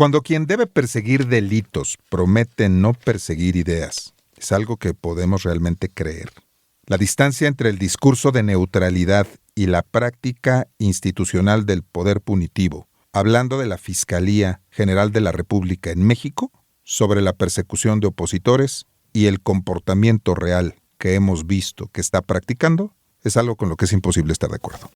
Cuando quien debe perseguir delitos promete no perseguir ideas, ¿es algo que podemos realmente creer? La distancia entre el discurso de neutralidad y la práctica institucional del poder punitivo, hablando de la Fiscalía General de la República en México, sobre la persecución de opositores y el comportamiento real que hemos visto que está practicando, es algo con lo que es imposible estar de acuerdo.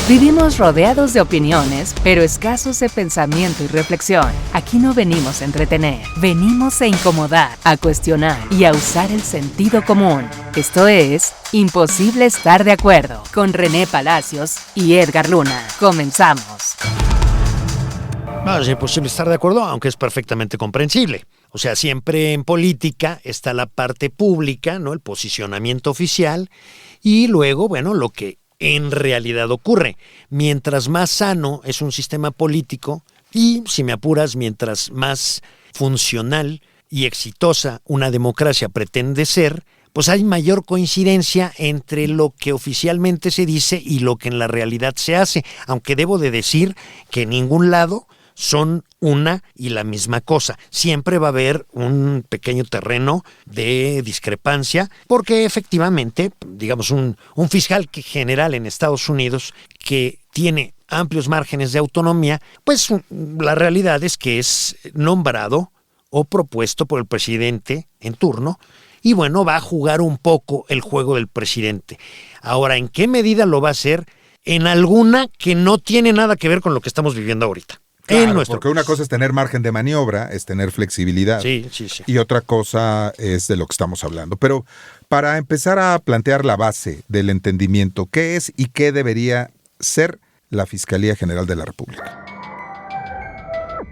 Vivimos rodeados de opiniones, pero escasos de pensamiento y reflexión. Aquí no venimos a entretener, venimos a incomodar, a cuestionar y a usar el sentido común. Esto es Imposible Estar de Acuerdo, con René Palacios y Edgar Luna. Comenzamos. No, es imposible estar de acuerdo, aunque es perfectamente comprensible. O sea, siempre en política está la parte pública, ¿no? El posicionamiento oficial, y luego, bueno, lo que en realidad ocurre. Mientras más sano es un sistema político y, si me apuras, mientras más funcional y exitosa una democracia pretende ser, pues hay mayor coincidencia entre lo que oficialmente se dice y lo que en la realidad se hace, aunque debo de decir que en ningún lado son una y la misma cosa. Siempre va a haber un pequeño terreno de discrepancia, porque efectivamente, digamos, un fiscal general en Estados Unidos que tiene amplios márgenes de autonomía, pues la realidad es que es nombrado o propuesto por el presidente en turno, y bueno, va a jugar un poco el juego del presidente. Ahora, ¿en qué medida lo va a hacer? En alguna que no tiene nada que ver con lo que estamos viviendo ahorita. Claro, porque una cosa es tener margen de maniobra, es tener flexibilidad. Sí. Y otra cosa es de lo que estamos hablando. Pero para empezar a plantear la base del entendimiento, ¿qué es y qué debería ser la Fiscalía General de la República?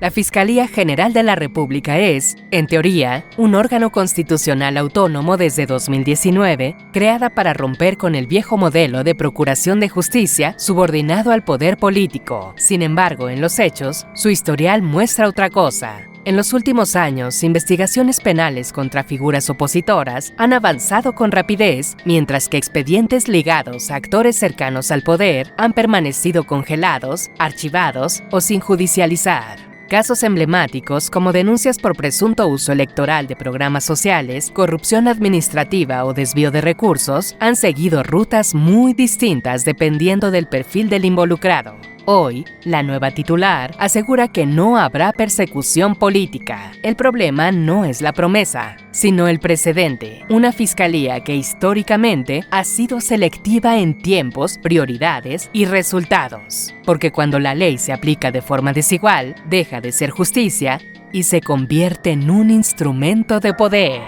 La Fiscalía General de la República es, en teoría, un órgano constitucional autónomo desde 2019, creada para romper con el viejo modelo de procuración de justicia subordinado al poder político. Sin embargo, en los hechos, su historial muestra otra cosa. En los últimos años, investigaciones penales contra figuras opositoras han avanzado con rapidez, mientras que expedientes ligados a actores cercanos al poder han permanecido congelados, archivados o sin judicializar. Casos emblemáticos como denuncias por presunto uso electoral de programas sociales, corrupción administrativa o desvío de recursos han seguido rutas muy distintas dependiendo del perfil del involucrado. Hoy, la nueva titular asegura que no habrá persecución política. El problema no es la promesa, sino el precedente. Una fiscalía que históricamente ha sido selectiva en tiempos, prioridades y resultados. Porque cuando la ley se aplica de forma desigual, deja de ser justicia y se convierte en un instrumento de poder.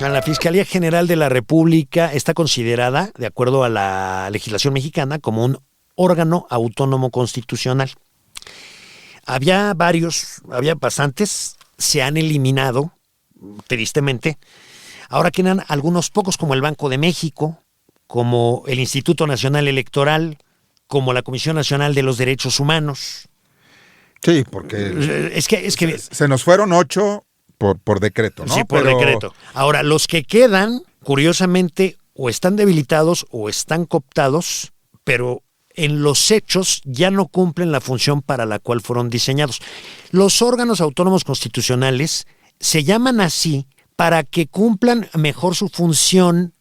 La Fiscalía General de la República está considerada, de acuerdo a la legislación mexicana, como un órgano autónomo constitucional. Había bastantes, se han eliminado, tristemente. Ahora quedan algunos pocos, como el Banco de México, como el Instituto Nacional Electoral, como la Comisión Nacional de los Derechos Humanos. Sí, porque es que se nos fueron 8 por decreto, ¿no? Sí, por decreto. Ahora, los que quedan, curiosamente, o están debilitados o están cooptados, pero en los hechos ya no cumplen la función para la cual fueron diseñados. Los órganos autónomos constitucionales se llaman así para que cumplan mejor su función,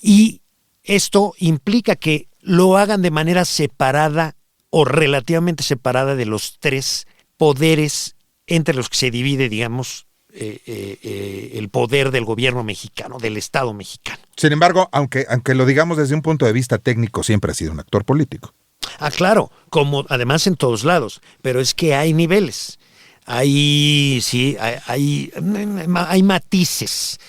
y esto implica que lo hagan de manera separada o relativamente separada de los tres poderes entre los que se divide, digamos, el poder del gobierno mexicano, del Estado mexicano. Sin embargo, aunque lo digamos desde un punto de vista técnico, siempre ha sido un actor político. Ah, claro, como además en todos lados, pero es que hay niveles, hay matices.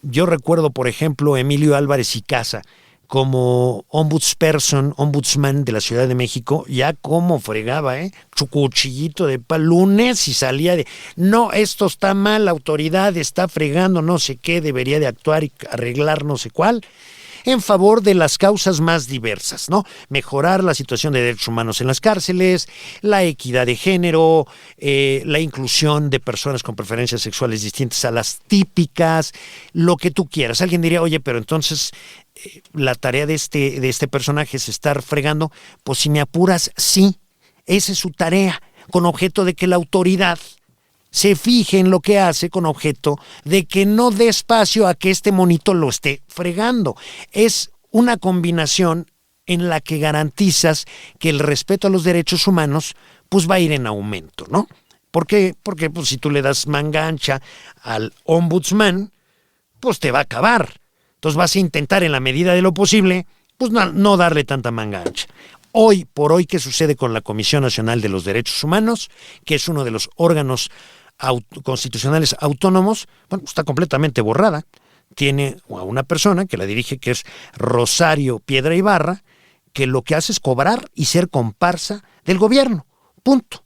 Yo recuerdo, por ejemplo, Emilio Álvarez y Casa, como ombudsman de la Ciudad de México, ya como fregaba, su cuchillito de pal, lunes, y salía de, no, esto está mal, la autoridad está fregando, no sé qué, debería de actuar y arreglar no sé cuál, en favor de las causas más diversas, ¿no? Mejorar la situación de derechos humanos en las cárceles, la equidad de género, la inclusión de personas con preferencias sexuales distintas a las típicas, lo que tú quieras. Alguien diría, oye, pero entonces la tarea de este personaje es estar fregando, pues si me apuras, sí, esa es su tarea, con objeto de que la autoridad se fije en lo que hace, con objeto de que no dé espacio a que este monito lo esté fregando. Es una combinación en la que garantizas que el respeto a los derechos humanos pues va a ir en aumento, ¿no? ¿Por qué? Porque pues, si tú le das manga ancha al ombudsman, pues te va a acabar. Entonces vas a intentar en la medida de lo posible pues no darle tanta manga ancha. Hoy por hoy, ¿qué sucede con la Comisión Nacional de los Derechos Humanos, que es uno de los órganos constitucionales autónomos? Bueno, está completamente borrada. Tiene a una persona que la dirige, que es Rosario Piedra Ibarra, que lo que hace es cobrar y ser comparsa del gobierno. Punto.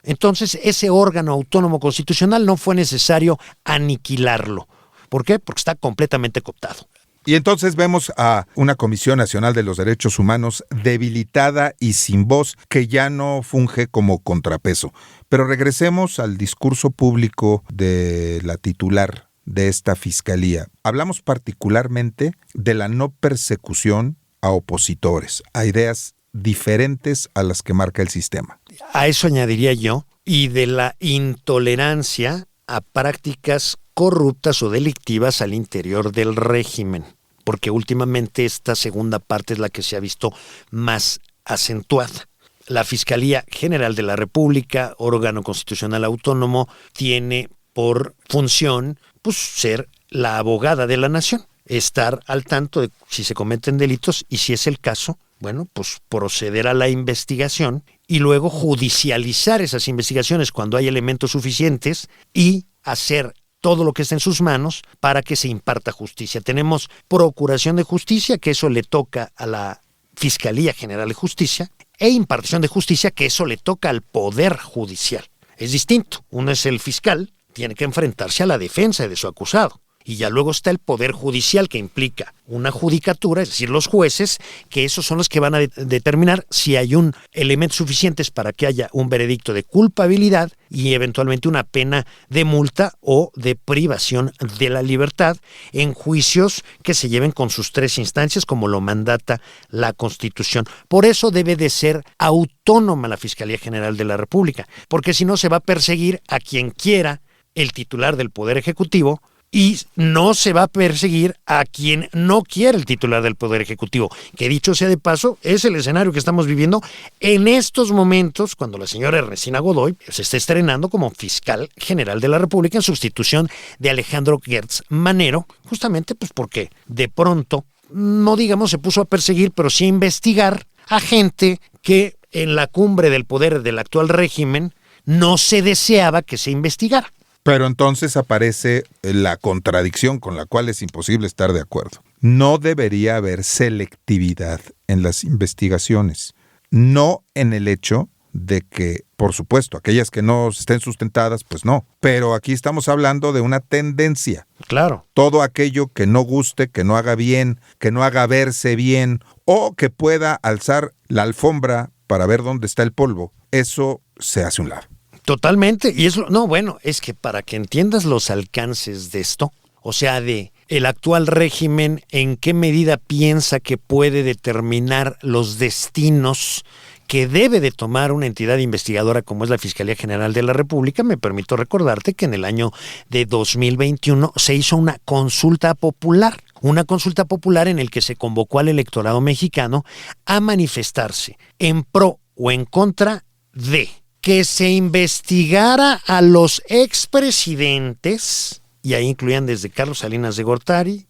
Entonces, ese órgano autónomo constitucional no fue necesario aniquilarlo. ¿Por qué? Porque está completamente cooptado. Y entonces vemos a una Comisión Nacional de los Derechos Humanos debilitada y sin voz, que ya no funge como contrapeso. Pero regresemos al discurso público de la titular de esta fiscalía. Hablamos particularmente de la no persecución a opositores, a ideas diferentes a las que marca el sistema. A eso añadiría yo, y de la intolerancia a prácticas corruptas o delictivas al interior del régimen, porque últimamente esta segunda parte es la que se ha visto más acentuada. La Fiscalía General de la República, órgano constitucional autónomo, tiene por función pues, ser la abogada de la nación, estar al tanto de si se cometen delitos y si es el caso, bueno, pues proceder a la investigación y luego judicializar esas investigaciones cuando hay elementos suficientes y hacer todo lo que está en sus manos para que se imparta justicia. Tenemos Procuración de Justicia, que eso le toca a la Fiscalía General de Justicia, e impartición de justicia, que eso le toca al Poder Judicial. Es distinto. Uno es el fiscal, tiene que enfrentarse a la defensa de su acusado. Y ya luego está el Poder Judicial, que implica una judicatura, es decir, los jueces, que esos son los que van a determinar si hay un elementos suficientes para que haya un veredicto de culpabilidad y eventualmente una pena de multa o de privación de la libertad en juicios que se lleven con sus 3 instancias, como lo mandata la Constitución. Por eso debe de ser autónoma la Fiscalía General de la República, porque si no se va a perseguir a quien quiera el titular del Poder Ejecutivo, y no se va a perseguir a quien no quiere el titular del Poder Ejecutivo, que dicho sea de paso, es el escenario que estamos viviendo en estos momentos, cuando la señora Ernestina Godoy se está estrenando como fiscal general de la República en sustitución de Alejandro Gertz Manero, justamente pues porque de pronto, no digamos se puso a perseguir, pero sí a investigar a gente que en la cumbre del poder del actual régimen no se deseaba que se investigara. Pero entonces aparece la contradicción con la cual es imposible estar de acuerdo. No debería haber selectividad en las investigaciones, no en el hecho de que, por supuesto, aquellas que no estén sustentadas, pues no. Pero aquí estamos hablando de una tendencia. Claro. Todo aquello que no guste, que no haga bien, que no haga verse bien, o que pueda alzar la alfombra para ver dónde está el polvo, eso se hace a un lado. Totalmente, y eso, no, bueno, es que para que entiendas los alcances de esto, o sea, de el actual régimen, en qué medida piensa que puede determinar los destinos que debe de tomar una entidad investigadora como es la Fiscalía General de la República, me permito recordarte que en el año de 2021 se hizo una consulta popular en el que se convocó al electorado mexicano a manifestarse en pro o en contra de que se investigara a los expresidentes, y ahí incluían desde Carlos Salinas de Gortari,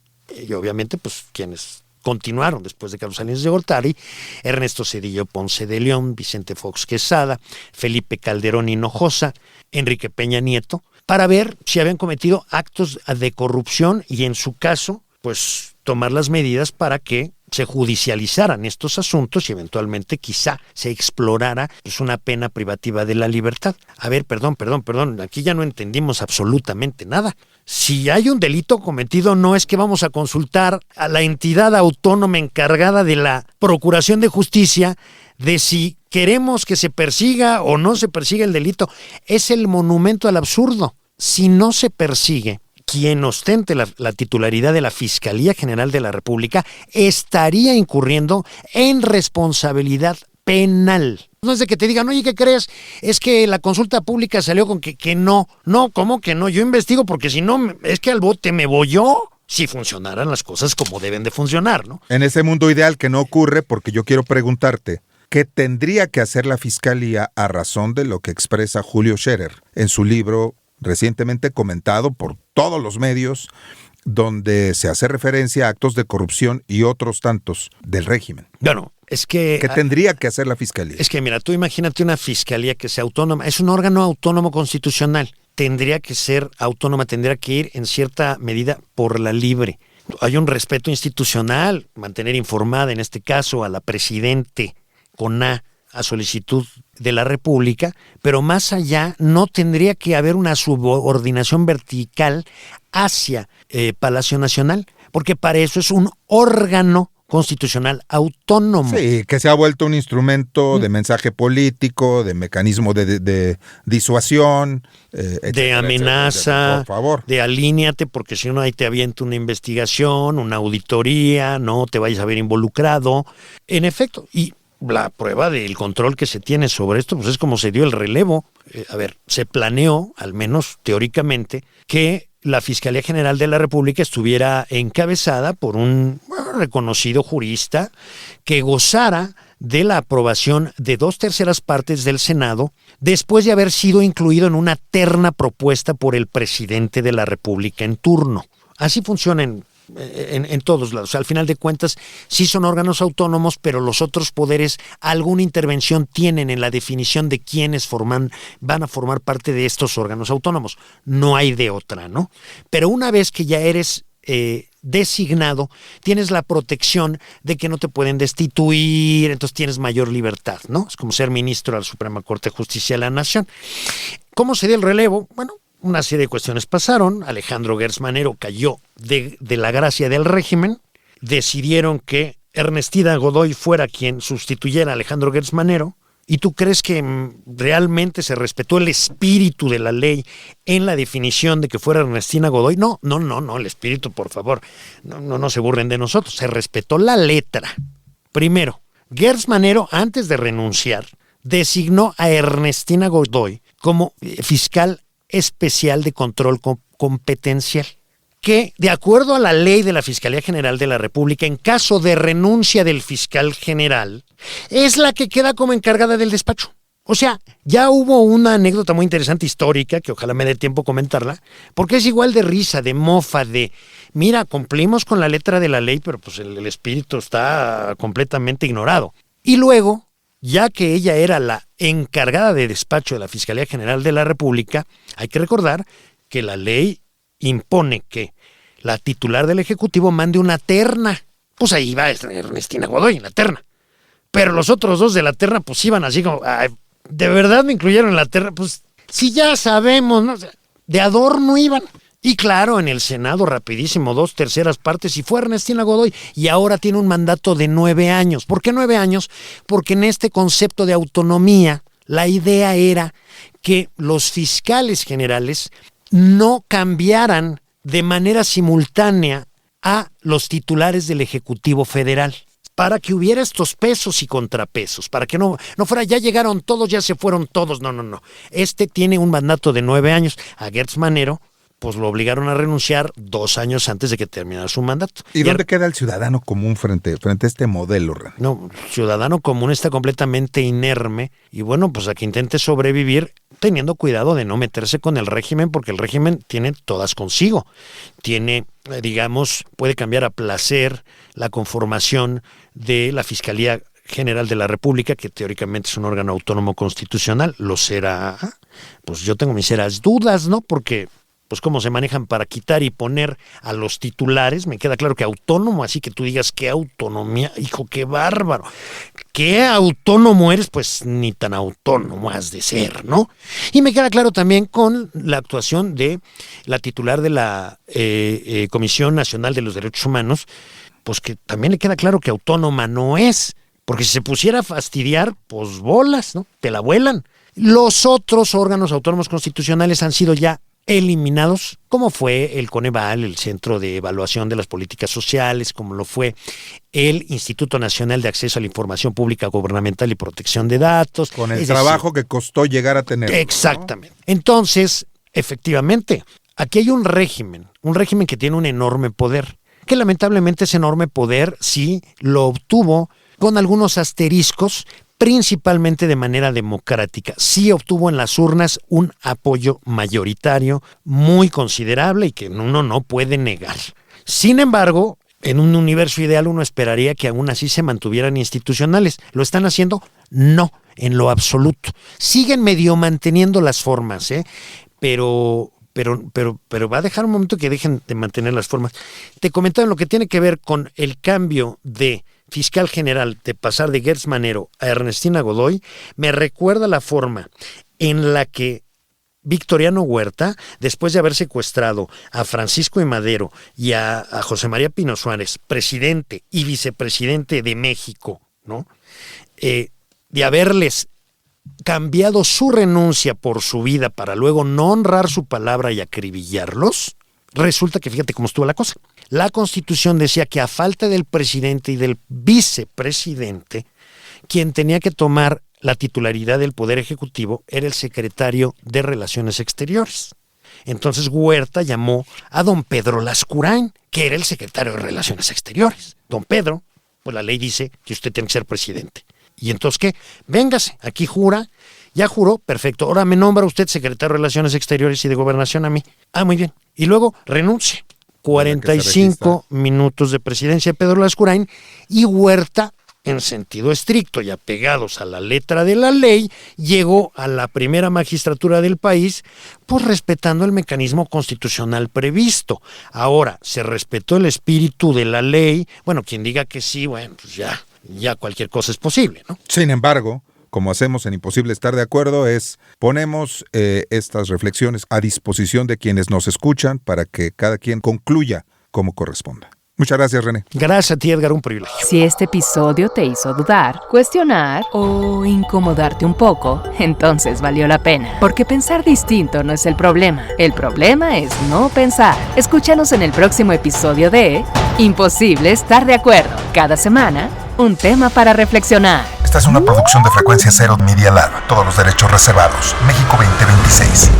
y obviamente pues quienes continuaron después de Carlos Salinas de Gortari, Ernesto Zedillo Ponce de León, Vicente Fox Quesada, Felipe Calderón Hinojosa, Enrique Peña Nieto, para ver si habían cometido actos de corrupción y en su caso, pues tomar las medidas para que se judicializaran estos asuntos y eventualmente quizá se explorara pues, una pena privativa de la libertad. A ver, perdón, aquí ya no entendimos absolutamente nada. Si hay un delito cometido, no es que vamos a consultar a la entidad autónoma encargada de la Procuración de Justicia de si queremos que se persiga o no se persiga el delito. Es el monumento al absurdo. Si no se persigue, quien ostente la titularidad de la Fiscalía General de la República estaría incurriendo en responsabilidad penal. No es de que te digan, oye, ¿qué crees? Es que la consulta pública salió con que no. No, ¿cómo que no? Yo investigo porque si no, es que al bote me voy yo. Si funcionaran las cosas como deben de funcionar, ¿no? En ese mundo ideal que no ocurre, porque yo quiero preguntarte, ¿qué tendría que hacer la Fiscalía a razón de lo que expresa Julio Scherer en su libro recientemente comentado por todos los medios, donde se hace referencia a actos de corrupción y otros tantos del régimen? Bueno, es que... ¿Qué tendría que hacer la Fiscalía? Es que mira, tú imagínate una Fiscalía que sea autónoma, es un órgano autónomo constitucional, tendría que ser autónoma, tendría que ir en cierta medida por la libre. Hay un respeto institucional, mantener informada en este caso a la presidente con a solicitud de la República, pero más allá no tendría que haber una subordinación vertical hacia Palacio Nacional, porque para eso es un órgano constitucional autónomo. Sí, que se ha vuelto un instrumento de mensaje político, de mecanismo de disuasión, de amenaza, por favor. De alíñate, porque si no ahí te avienta una investigación, una auditoría, no te vayas a ver involucrado. En efecto, y la prueba del control que se tiene sobre esto, pues es como se dio el relevo. Se planeó, al menos teóricamente, que la Fiscalía General de la República estuviera encabezada por un reconocido jurista que gozara de la aprobación de 2/3 partes del Senado después de haber sido incluido en una terna propuesta por el presidente de la República en turno. Así funciona en todos lados. Al final de cuentas, sí son órganos autónomos, pero los otros poderes alguna intervención tienen en la definición de quiénes van a formar parte de estos órganos autónomos. No hay de otra, ¿no? Pero una vez que ya eres designado, tienes la protección de que no te pueden destituir, entonces tienes mayor libertad, ¿no? Es como ser ministro de la Suprema Corte de Justicia de la Nación. ¿Cómo se dio el relevo? Bueno, una serie de cuestiones pasaron. Alejandro Gertz Manero cayó de la gracia del régimen. Decidieron que Ernestina Godoy fuera quien sustituyera a Alejandro Gertz Manero. ¿Y tú crees que realmente se respetó el espíritu de la ley en la definición de que fuera Ernestina Godoy? No, el espíritu, por favor, no se burlen de nosotros. Se respetó la letra. Primero, Gertz Manero, antes de renunciar, designó a Ernestina Godoy como fiscal especial de control competencial, que de acuerdo a la ley de la Fiscalía General de la República, en caso de renuncia del fiscal general, es la que queda como encargada del despacho. O sea, ya hubo una anécdota muy interesante histórica, que ojalá me dé tiempo comentarla, porque es igual de risa, de mofa, de mira, cumplimos con la letra de la ley, pero pues el espíritu está completamente ignorado. Y luego, ya que ella era la encargada de despacho de la Fiscalía General de la República, hay que recordar que la ley impone que la titular del Ejecutivo mande una terna. Pues ahí va Ernestina Godoy en la terna. Pero los otros dos de la terna pues iban así como, ¿de verdad me incluyeron en la terna? Pues si ya sabemos, ¿no? O sea, de adorno iban. Y claro, en el Senado, rapidísimo, 2/3 partes, y fue Ernestina Godoy, y ahora tiene un mandato de 9 años. ¿Por qué 9 años? Porque en este concepto de autonomía, la idea era que los fiscales generales no cambiaran de manera simultánea a los titulares del Ejecutivo Federal, para que hubiera estos pesos y contrapesos, para que no fuera, ya llegaron todos, ya se fueron todos, no. Este tiene un mandato de 9 años. A Gertz Manero pues lo obligaron a renunciar 2 años antes de que terminara su mandato. ¿Y dónde queda el ciudadano común frente a este modelo, Ren? No, ciudadano común está completamente inerme y bueno, pues a que intente sobrevivir teniendo cuidado de no meterse con el régimen, porque el régimen tiene todas consigo. Tiene, digamos, puede cambiar a placer la conformación de la Fiscalía General de la República, que teóricamente es un órgano autónomo constitucional. Lo será, pues yo tengo mis serias dudas, ¿no? Porque pues cómo se manejan para quitar y poner a los titulares, me queda claro que autónomo, así que tú digas qué autonomía, hijo, qué bárbaro, qué autónomo eres, pues ni tan autónomo has de ser, ¿no? Y me queda claro también con la actuación de la titular de la Comisión Nacional de los Derechos Humanos, pues que también le queda claro que autónoma no es, porque si se pusiera a fastidiar, pues bolas, ¿no? Te la vuelan. Los otros órganos autónomos constitucionales han sido ya eliminados, como fue el Coneval, el Centro de Evaluación de las Políticas Sociales, como lo fue el Instituto Nacional de Acceso a la Información Pública Gubernamental y Protección de Datos. Con el trabajo que costó llegar a tener. Exactamente. ¿No? Entonces, efectivamente, aquí hay un régimen que tiene un enorme poder, que lamentablemente ese enorme poder sí lo obtuvo con algunos asteriscos, principalmente de manera democrática. Sí obtuvo en las urnas un apoyo mayoritario muy considerable y que uno no puede negar. Sin embargo, en un universo ideal uno esperaría que aún así se mantuvieran institucionales. ¿Lo están haciendo? No, en lo absoluto. Siguen medio manteniendo las formas, pero va a dejar un momento que dejen de mantener las formas. Te comentaba en lo que tiene que ver con el cambio de fiscal general, de pasar de Gertz Manero a Ernestina Godoy, me recuerda la forma en la que Victoriano Huerta, después de haber secuestrado a Francisco I. Madero y a José María Pino Suárez, presidente y vicepresidente de México, ¿no? De haberles cambiado su renuncia por su vida para luego no honrar su palabra y acribillarlos, resulta que fíjate cómo estuvo la cosa. La Constitución decía que a falta del presidente y del vicepresidente, quien tenía que tomar la titularidad del Poder Ejecutivo era el secretario de Relaciones Exteriores. Entonces Huerta llamó a don Pedro Lascurain, que era el secretario de Relaciones Exteriores. Don Pedro, pues la ley dice que usted tiene que ser presidente. ¿Y entonces qué? Véngase, aquí jura. Ya juró, perfecto. Ahora me nombra usted secretario de Relaciones Exteriores y de Gobernación a mí. Ah, muy bien. Y luego renuncia. 45 minutos de presidencia de Pedro Lascurain y Huerta, en sentido estricto y apegados a la letra de la ley, llegó a la primera magistratura del país, pues respetando el mecanismo constitucional previsto. Ahora, se respetó el espíritu de la ley. Bueno, quien diga que sí, bueno, pues ya cualquier cosa es posible, ¿no? Sin embargo, como hacemos en Imposible Estar de Acuerdo, ponemos estas reflexiones a disposición de quienes nos escuchan para que cada quien concluya como corresponda. Muchas gracias, René. Gracias a ti, Edgar, un privilegio. Si este episodio te hizo dudar, cuestionar o incomodarte un poco, entonces valió la pena. Porque pensar distinto no es el problema es no pensar. Escúchanos en el próximo episodio de Imposible Estar de Acuerdo. Cada semana, un tema para reflexionar. Esta es una producción de Frecuencia Cero Media Lab. Todos los derechos reservados. México 2026.